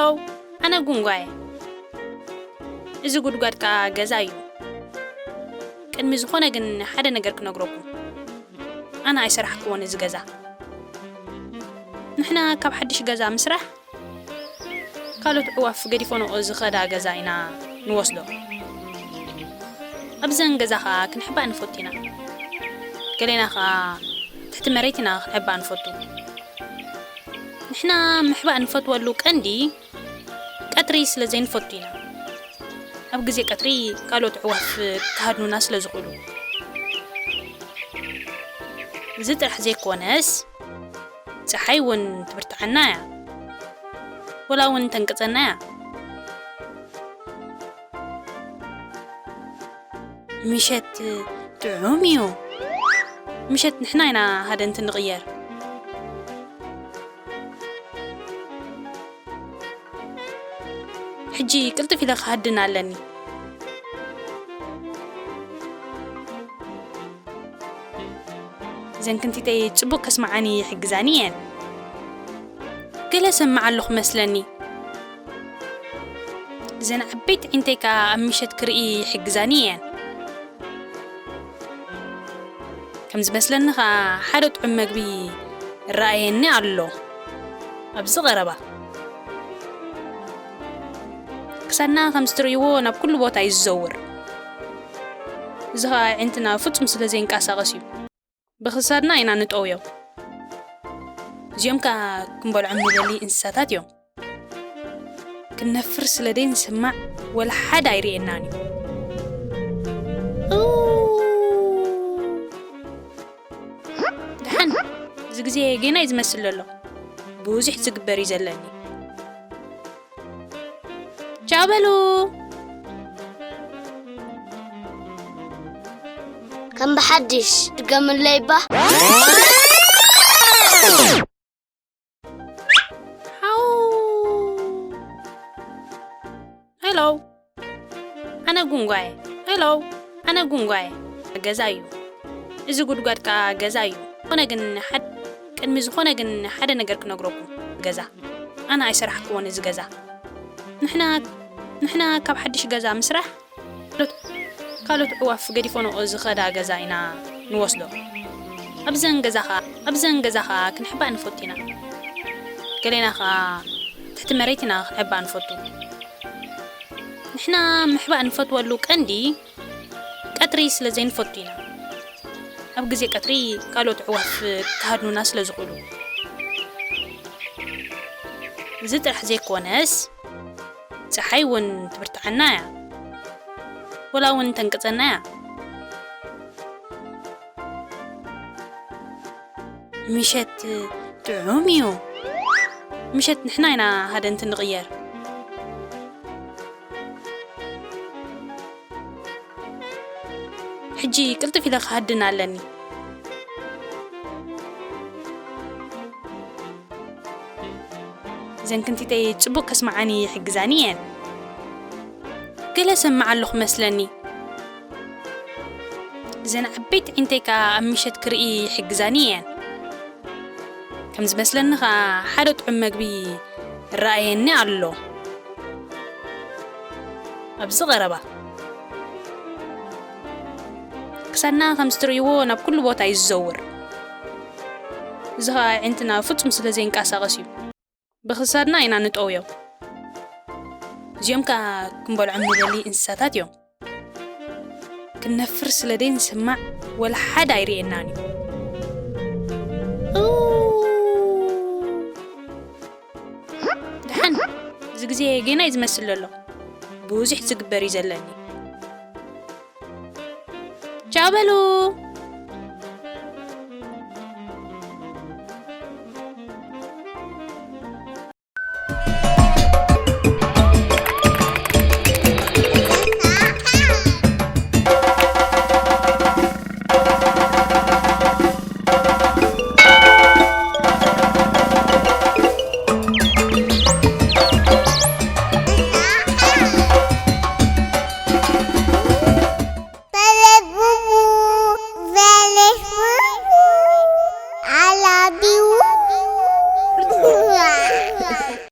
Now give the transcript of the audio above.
هلو أنا قنقاي إذا قد قد كجزايو كان مزخونة جن حدا نجر كنجركم أنا عايز أروح كون إذا جزا نحنا كاب حدش جزا مسرح قالوا تعوف قديفونو إذا خدا جزاينا نوصله أبزن جزاها كنحبا نفوتينا قالينا خا تحت مريتنا نحبا نفوتو نحنا محبا نفوتو اللوك عندي قطري سلازين فوتينا أب جزي قطري قالوا تعوف كهادنو ناس لزقلو زيت رح زي كونس تحيون تبرتعنايا ولا ون تنقصنايا مشت تعوميو مشت نحنا هذا انت نغير حجي قلت في لك هدنا لني زين كنتي تيتصبوك اسمعاني حجزانيا قال سمع اللخ مسلني زين عبيت انتك مشت كرئي حجزانيا كم زمسلن خا حدث عمك بي الرأيني علو أبز غربة كسرنا خمس تريونا بكل بوت عايز زور زها عندنا فتش مثل زين كاسة غسيو بخسرنا إنا نتقويو زيوم كنبول عمي لي إنساتات يوم كنا فرس لدين سمع ولا حدا يريناني زي جينا يزمسل له بوزح زقبر يزلني جابلو كم بحدش تقام الليبة هلو أنا قنقاي هلو أنا قنقاي جزايو إذا قد قد كجزايو أنا جن حد كان مزخونة جن حدا نجر كنجركم جزا أنا عايز أروح كون إذا جزا نحنا كاب حدش جزا مسرح قالوا تعوف قديفونو إذا خدا جزاينا نوصله أبزن جزاها كنحبا نفوتينا قالينا خا تحت مريتنا نحبا نفوتو نحنا محبا نفوتو اللوك عندي قطري سلازين فوتينا أب جزي قطري قالوا تعوف كهادنو ناس لزقلو زيت رح زي كونس تحيون تبرتعنايا ولا ون تنقصنايا مشت تعوميو مشت نحنا هذا انت نغير حجي قلت في لك هدنا لني زين كنتي تيتصبوك اسمعاني حجزانيا قال سمع اللخ مسلني زين عبيت انتك مشت كرئي حجزانيا كم زمسلن خا حدث عمك بي الرأيني علو أبز غربة كسرنا خمس تريونا بكل بوت عايز زور زها عندنا فتش مثل زين كاسة غسيو بخسرنا إنا نتقويو زيوم كنبول عمي لي إنساتات يوم كنا فرس لدين سمع ولا حدا يريناني دحن زي جينا يزمسل له بوزح زقبر يزلني جابلو